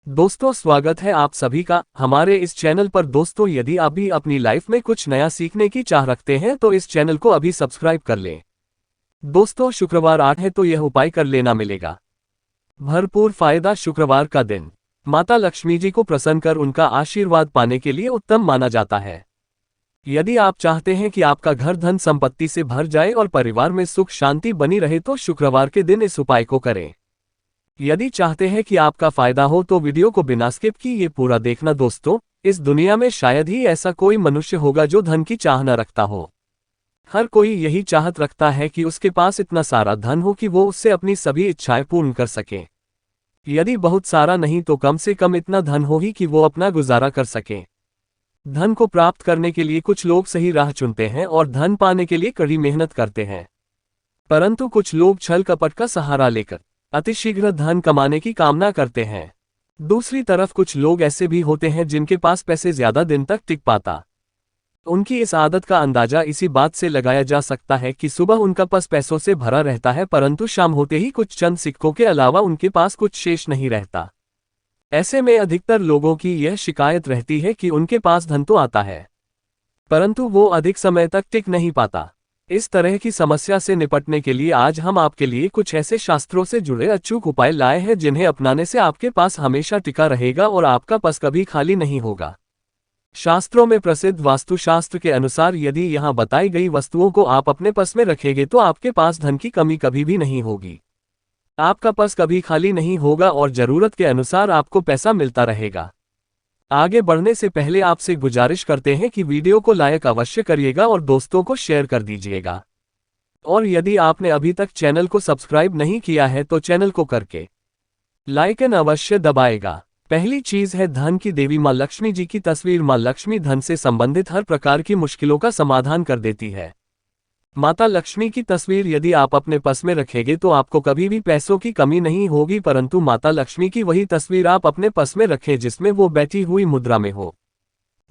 दोस्तों, स्वागत है आप सभी का हमारे इस चैनल पर। दोस्तों, यदि आप भी अपनी लाइफ में कुछ नया सीखने की चाह रखते हैं तो इस चैनल को अभी सब्सक्राइब कर लें। दोस्तों, शुक्रवार 8 है तो यह उपाय कर लेना मिलेगा भरपूर फायदा। शुक्रवार का दिन माता लक्ष्मी जी को प्रसन्न कर उनका आशीर्वाद पाने के लिए उत्तम माना जाता है। यदि आप चाहते हैं कि आपका घर धन संपत्ति से भर जाए और परिवार में सुख शांति बनी रहे तो शुक्रवार के दिन इस उपाय को करें। यदि चाहते हैं कि आपका फायदा हो तो वीडियो को बिना स्किप किए पूरा देखना। दोस्तों, इस दुनिया में शायद ही ऐसा कोई मनुष्य होगा जो धन की चाह न रखता हो। हर कोई यही चाहत रखता है कि उसके पास इतना सारा धन हो कि वो उससे अपनी सभी इच्छाएं पूर्ण कर सके। यदि बहुत सारा नहीं तो कम से कम इतना धन हो ही कि वो अपना गुजारा कर सके। धन को प्राप्त करने के लिए कुछ लोग सही राह चुनते हैं और धन पाने के लिए कड़ी मेहनत करते हैं, परंतु कुछ लोग छल कपट का सहारा लेकर अतिशीघ्र धन कमाने की कामना करते हैं। दूसरी तरफ कुछ लोग ऐसे भी होते हैं जिनके पास पैसे ज्यादा दिन तक टिक पाता। उनकी इस आदत का अंदाजा इसी बात से लगाया जा सकता है कि सुबह उनका पर्स पैसों से भरा रहता है, परंतु शाम होते ही कुछ चंद सिक्कों के अलावा उनके पास कुछ शेष नहीं रहता। ऐसे में अधिकतर लोगों की यह शिकायत रहती है कि उनके पास धन तो आता है, परंतु वो अधिक समय तक टिक नहीं पाता। इस तरह की समस्या से निपटने के लिए आज हम आपके लिए कुछ ऐसे शास्त्रों से जुड़े अचूक उपाय लाए हैं जिन्हें अपनाने से आपके पास हमेशा टिका रहेगा और आपका पर्स कभी खाली नहीं होगा। शास्त्रों में प्रसिद्ध वास्तुशास्त्र के अनुसार यदि यहाँ बताई गई वस्तुओं को आप अपने पर्स में रखेंगे तो आपके पास धन की कमी कभी भी नहीं होगी। आपका पर्स कभी खाली नहीं होगा और जरूरत के अनुसार आपको पैसा मिलता रहेगा। आगे बढ़ने से पहले आपसे गुजारिश करते हैं कि वीडियो को लाइक अवश्य करिएगा और दोस्तों को शेयर कर दीजिएगा। और यदि आपने अभी तक चैनल को सब्सक्राइब नहीं किया है तो चैनल को करके लाइकन अवश्य दबाएगा। पहली चीज है धन की देवी मां लक्ष्मी जी की तस्वीर। मां लक्ष्मी धन से संबंधित हर प्रकार की मुश्किलों का समाधान कर देती है। माता लक्ष्मी की तस्वीर यदि आप अपने पर्स में रखेंगे तो आपको कभी भी पैसों की कमी नहीं होगी, परंतु माता लक्ष्मी की वही तस्वीर आप अपने पर्स में रखें जिसमें वो बैठी हुई मुद्रा में हो।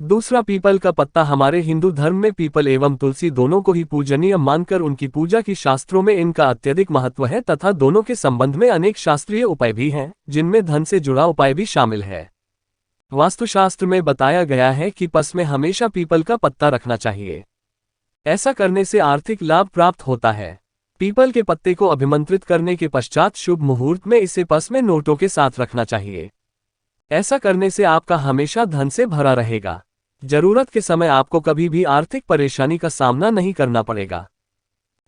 दूसरा, पीपल का पत्ता। हमारे हिंदू धर्म में पीपल एवं तुलसी दोनों को ही पूजनीय मानकर उनकी पूजा की शास्त्रों में इनका अत्यधिक महत्व है तथा दोनों के संबंध में अनेक शास्त्रीय उपाय भी हैं जिनमें धन से जुड़ा उपाय भी शामिल है। वास्तुशास्त्र में बताया गया है कि पर्स में हमेशा पीपल का पत्ता रखना चाहिए। ऐसा करने से आर्थिक लाभ प्राप्त होता है। पीपल के पत्ते को अभिमंत्रित करने के पश्चात शुभ मुहूर्त में इसे पर्स में नोटों के साथ रखना चाहिए। ऐसा करने से आपका हमेशा धन से भरा रहेगा। जरूरत के समय आपको कभी भी आर्थिक परेशानी का सामना नहीं करना पड़ेगा।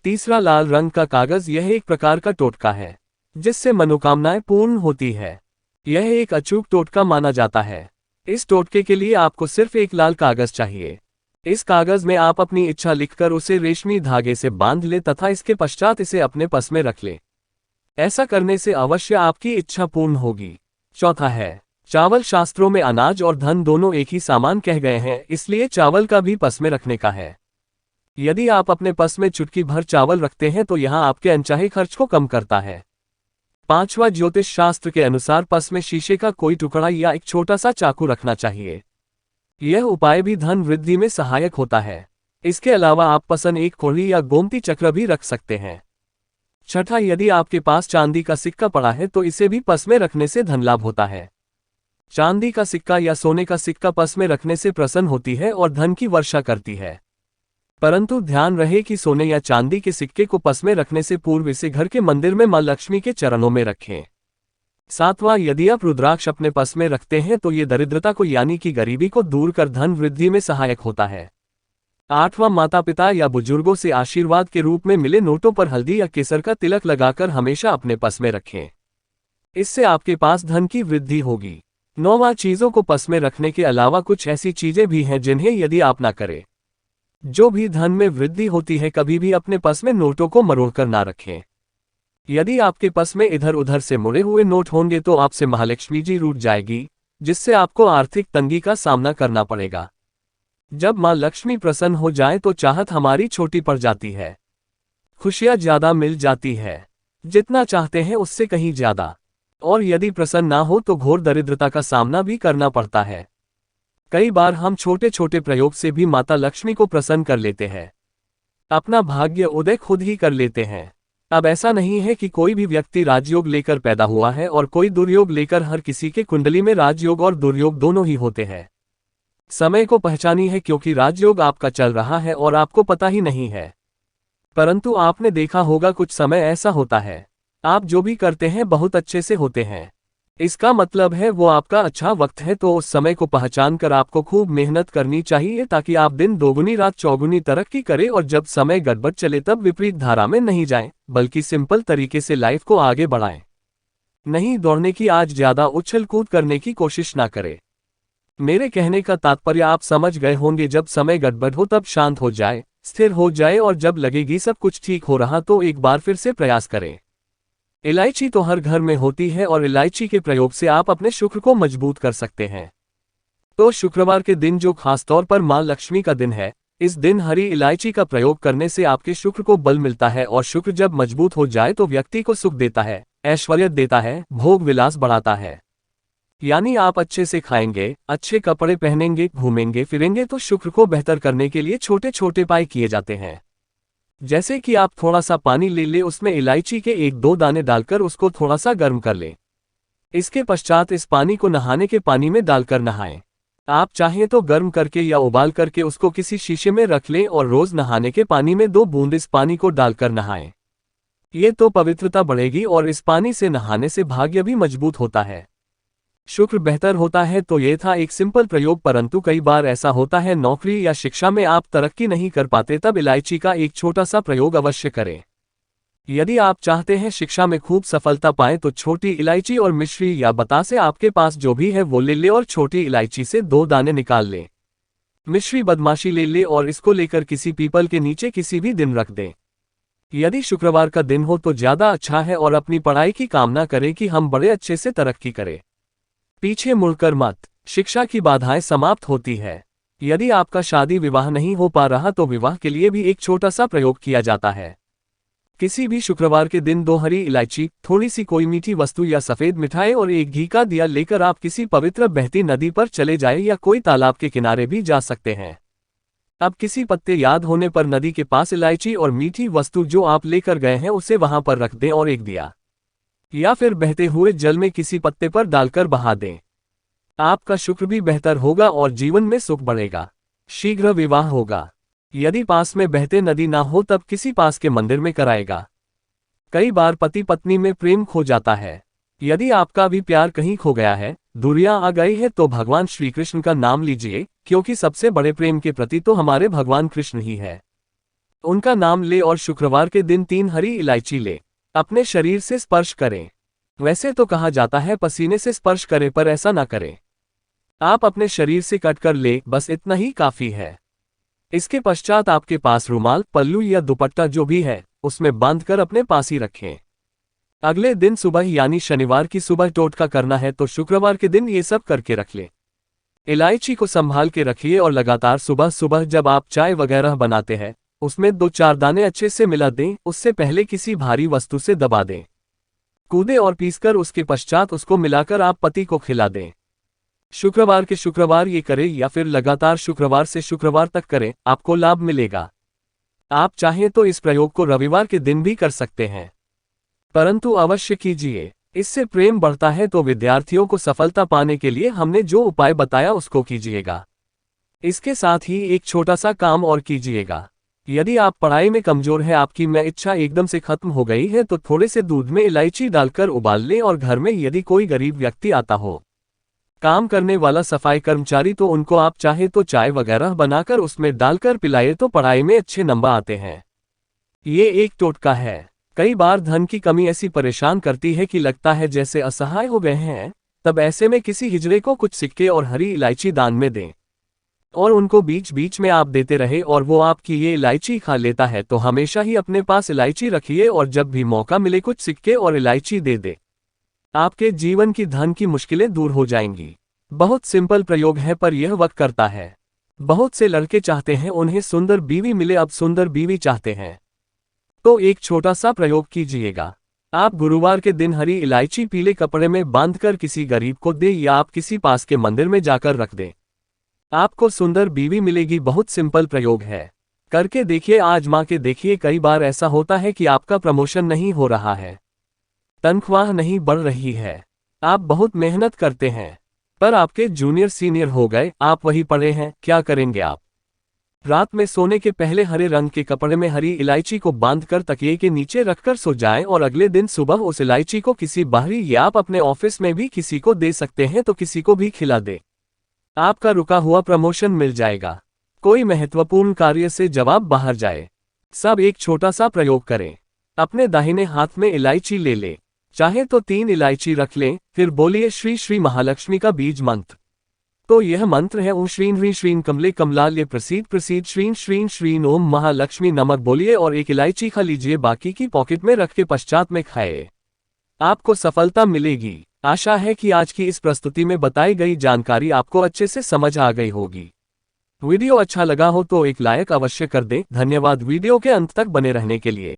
तीसरा, लाल रंग का कागज। यह एक प्रकार का टोटका है जिससे मनोकामनाएं पूर्ण होती है। यह एक अचूक टोटका माना जाता है। इस टोटके के लिए आपको सिर्फ एक लाल कागज चाहिए। इस कागज में आप अपनी इच्छा लिखकर उसे रेशमी धागे से बांध ले तथा इसके पश्चात इसे अपने पर्स में रख ले। ऐसा करने से अवश्य आपकी इच्छा पूर्ण होगी। चौथा है चावल। शास्त्रों में अनाज और धन दोनों एक ही सामान कह गए हैं, इसलिए चावल का भी पर्स में रखने का है। यदि आप अपने पर्स में चुटकी भर चावल रखते हैं तो यहां आपके अनचाहे खर्च को कम करता है। पांचवा, ज्योतिष शास्त्र के अनुसार पर्स में शीशे का कोई टुकड़ा या एक छोटा सा चाकू रखना चाहिए। यह उपाय भी धन वृद्धि में सहायक होता है। इसके अलावा आप पसंद एक कोढ़ी या गोमती चक्र भी रख सकते हैं। छठा, यदि आपके पास चांदी का सिक्का पड़ा है तो इसे भी पर्स में रखने से धन लाभ होता है। चांदी का सिक्का या सोने का सिक्का पर्स में रखने से प्रसन्न होती है और धन की वर्षा करती है, परंतु ध्यान रहे कि सोने या चांदी के सिक्के को पर्स में रखने से पूर्व इसे घर के मंदिर में मां लक्ष्मी के चरणों में रखें। सातवां, यदि आप रुद्राक्ष अपने पर्स में रखते हैं तो ये दरिद्रता को यानी कि गरीबी को दूर कर धन वृद्धि में सहायक होता है। आठवां, माता पिता या बुजुर्गों से आशीर्वाद के रूप में मिले नोटों पर हल्दी या केसर का तिलक लगाकर हमेशा अपने पर्स में रखें। इससे आपके पास धन की वृद्धि होगी। नौवां, चीजों को पर्स में रखने के अलावा कुछ ऐसी चीजें भी हैं जिन्हें यदि आप ना करें। जो भी धन में वृद्धि होती है कभी भी अपने पर्स में नोटों को मरोड़कर ना रखें। यदि आपके पर्स में इधर उधर से मुड़े हुए नोट होंगे तो आपसे महालक्ष्मी जी रूठ जाएगी, जिससे आपको आर्थिक तंगी का सामना करना पड़ेगा। जब मां लक्ष्मी प्रसन्न हो जाए तो चाहत हमारी छोटी पड़ जाती है, खुशियां ज्यादा मिल जाती है, जितना चाहते हैं उससे कहीं ज्यादा। और यदि प्रसन्न ना हो तो घोर दरिद्रता का सामना भी करना पड़ता है। कई बार हम छोटे छोटे प्रयोग से भी माता लक्ष्मी को प्रसन्न कर लेते हैं, अपना भाग्य उदय खुद ही कर लेते हैं। अब ऐसा नहीं है कि कोई भी व्यक्ति राजयोग लेकर पैदा हुआ है और कोई दुर्योग लेकर। हर किसी के कुंडली में राजयोग और दुर्योग दोनों ही होते हैं। समय को पहचानी है क्योंकि राजयोग आपका चल रहा है और आपको पता ही नहीं है। परंतु आपने देखा होगा कुछ समय ऐसा होता है, आप जो भी करते हैं बहुत अच्छे से होते हैं। इसका मतलब है वो आपका अच्छा वक्त है, तो उस समय को पहचान कर आपको खूब मेहनत करनी चाहिए ताकि आप दिन दोगुनी रात चौगुनी तरक्की करें और जब समय गड़बड़ चले तब विपरीत धारा में नहीं जाएं, बल्कि सिंपल तरीके से लाइफ को आगे बढ़ाएं। नहीं दौड़ने की, आज ज्यादा उछल कूद करने की कोशिश ना करें। मेरे कहने का तात्पर्य आप समझ गए होंगे। जब समय गड़बड़ हो तब शांत हो जाए, स्थिर हो जाए और जब लगेगी सब कुछ ठीक हो रहा तो एक बार फिर से प्रयास करें। इलायची तो हर घर में होती है और इलायची के प्रयोग से आप अपने शुक्र को मजबूत कर सकते हैं। तो शुक्रवार के दिन जो खासतौर पर मां लक्ष्मी का दिन है, इस दिन हरी इलायची का प्रयोग करने से आपके शुक्र को बल मिलता है और शुक्र जब मजबूत हो जाए तो व्यक्ति को सुख देता है, ऐश्वर्य देता है, भोग विलास बढ़ाता है। यानी आप अच्छे से खाएंगे, अच्छे कपड़े पहनेंगे, घूमेंगे फिरेंगे तो शुक्र को बेहतर करने के लिए छोटे छोटे उपाय किए जाते हैं। जैसे कि आप थोड़ा सा पानी ले ले, उसमें इलायची के 1-2 दाने डालकर उसको थोड़ा सा गर्म कर लें। इसके पश्चात इस पानी को नहाने के पानी में डालकर नहाएं। आप चाहें तो गर्म करके या उबाल करके उसको किसी शीशे में रख लें और रोज नहाने के पानी में 2 बूंद इस पानी को डालकर नहाएं। ये तो पवित्रता बढ़ेगी और इस पानी से नहाने से भाग्य भी मजबूत होता है, शुक्र बेहतर होता है। तो ये था एक सिंपल प्रयोग, परंतु कई बार ऐसा होता है नौकरी या शिक्षा में आप तरक्की नहीं कर पाते, तब इलायची का एक छोटा सा प्रयोग अवश्य करें। यदि आप चाहते हैं शिक्षा में खूब सफलता पाएं तो छोटी इलायची और मिश्री या बतासे आपके पास जो भी है वो ले ले और छोटी इलायची से 2 दाने निकाल लें। मिश्री बदमाशी ले ले और इसको लेकर किसी पीपल के नीचे किसी भी दिन रख दें। यदि शुक्रवार का दिन हो तो ज्यादा अच्छा है और अपनी पढ़ाई की कामना करें कि हम बड़े अच्छे से तरक्की करें। पीछे मुड़कर मत, शिक्षा की बाधाएं समाप्त होती है। यदि आपका शादी विवाह नहीं हो पा रहा तो विवाह के लिए भी एक छोटा सा प्रयोग किया जाता है। किसी भी शुक्रवार के दिन 2 हरी इलायची, थोड़ी सी कोई मीठी वस्तु या सफेद मिठाई और एक घी का दिया लेकर आप किसी पवित्र बहती नदी पर चले जाएं या कोई तालाब के किनारे भी जा सकते हैं। अब किसी पत्ते याद होने पर नदी के पास इलायची और मीठी वस्तु जो आप लेकर गए हैं उसे वहां पर रख दें और एक दिया या फिर बहते हुए जल में किसी पत्ते पर डालकर बहा दें। आपका शुक्र भी बेहतर होगा और जीवन में सुख बढ़ेगा, शीघ्र विवाह होगा। यदि पास में बहते नदी ना हो तब किसी पास के मंदिर में कराएगा। कई बार पति पत्नी में प्रेम खो जाता है। यदि आपका भी प्यार कहीं खो गया है, दूरियां आ गई है तो भगवान श्री कृष्ण का नाम लीजिए, क्योंकि सबसे बड़े प्रेम के प्रति तो हमारे भगवान कृष्ण ही है। उनका नाम ले और शुक्रवार के दिन 3 हरी इलायची ले, अपने शरीर से स्पर्श करें। वैसे तो कहा जाता है पसीने से स्पर्श करें, पर ऐसा ना करें। आप अपने शरीर से कट कर ले, बस इतना ही काफी है। इसके पश्चात आपके पास रुमाल, पल्लू या दुपट्टा जो भी है उसमें बांधकर अपने पास ही रखें। अगले दिन सुबह यानी शनिवार की सुबह टोटका करना है तो शुक्रवार के दिन ये सब करके रख ले। इलायची को संभाल के रखिए और लगातार सुबह सुबह जब आप चाय वगैरह बनाते हैं उसमें 2-4 दाने अच्छे से मिला दें। उससे पहले किसी भारी वस्तु से दबा दें, कूदे और पीसकर उसके पश्चात उसको मिलाकर आप पति को खिला दें। शुक्रवार के शुक्रवार ये करें या फिर लगातार शुक्रवार से शुक्रवार तक करें, आपको लाभ मिलेगा। आप चाहें तो इस प्रयोग को रविवार के दिन भी कर सकते हैं, परंतु अवश्य कीजिए, इससे प्रेम बढ़ता है। तो विद्यार्थियों को सफलता पाने के लिए हमने जो उपाय बताया उसको कीजिएगा। इसके साथ ही एक छोटा सा काम और कीजिएगा। यदि आप पढ़ाई में कमजोर है, आपकी में इच्छा एकदम से खत्म हो गई है, तो थोड़े से दूध में इलायची डालकर उबाल लें और घर में यदि कोई गरीब व्यक्ति आता हो, काम करने वाला सफाई कर्मचारी, तो उनको आप चाहे तो चाय वगैरह बनाकर उसमें डालकर पिलाए तो पढ़ाई में अच्छे नंबर आते हैं। ये एक टोटका है। कई बार धन की कमी ऐसी परेशान करती है कि लगता है जैसे असहाय हो गए हैं, तब ऐसे में किसी हिजड़े को कुछ सिक्के और हरी इलायची दान में दें और उनको बीच बीच में आप देते रहे और वो आपकी ये इलायची खा लेता है। तो हमेशा ही अपने पास इलायची रखिए और जब भी मौका मिले कुछ सिक्के और इलायची दे दे, आपके जीवन की धन की मुश्किलें दूर हो जाएंगी। बहुत सिंपल प्रयोग है पर यह वर्क करता है। बहुत से लड़के चाहते हैं उन्हें सुंदर बीवी मिले, अब सुंदर बीवी चाहते हैं तो एक छोटा सा प्रयोग कीजिएगा। आप गुरुवार के दिन हरी इलायची पीले कपड़े में बांधकर किसी गरीब को दे या आप किसी पास के मंदिर में जाकर रख दें, आपको सुंदर बीवी मिलेगी। बहुत सिंपल प्रयोग है। करके देखिए, आजमा के देखिए। कई बार ऐसा होता है कि आपका प्रमोशन नहीं हो रहा है, तनख्वाह नहीं बढ़ रही है, आप बहुत मेहनत करते हैं, पर आपके जूनियर सीनियर हो गए, आप वही पड़े हैं, क्या करेंगे आप? रात में सोने के पहले हरे रंग के कपड़े में हरी इलायची को बांधकर तकिए के नीचे रखकर सो जाएं और अगले दिन सुबह उस इलायची को किसी बाहरी या आप अपने ऑफिस में भी किसी को दे सकते हैं, तो किसी को भी खिला दे। आपका रुका हुआ प्रमोशन मिल जाएगा। कोई महत्वपूर्ण कार्य से जवाब बाहर जाए, सब एक छोटा सा प्रयोग करें। अपने दाहिने हाथ में इलायची ले लें, चाहे तो 3 इलायची रख लें, फिर बोलिए श्री श्री महालक्ष्मी का बीज मंत्र। तो यह मंत्र है ओम श्रीं ह्रीं श्रीं कमले कमलाल्य प्रसीद प्रसीद श्रीं श्रीं श्रीं ओम महालक्ष्मी नमः बोलिए और एक इलायची खा लीजिए, बाकी की पॉकेट में रख के पश्चात में खाए। आपको सफलता मिलेगी। आशा है कि आज की इस प्रस्तुति में बताई गई जानकारी आपको अच्छे से समझ आ गई होगी। वीडियो अच्छा लगा हो तो एक लाइक अवश्य कर दें। धन्यवाद वीडियो के अंत तक बने रहने के लिए।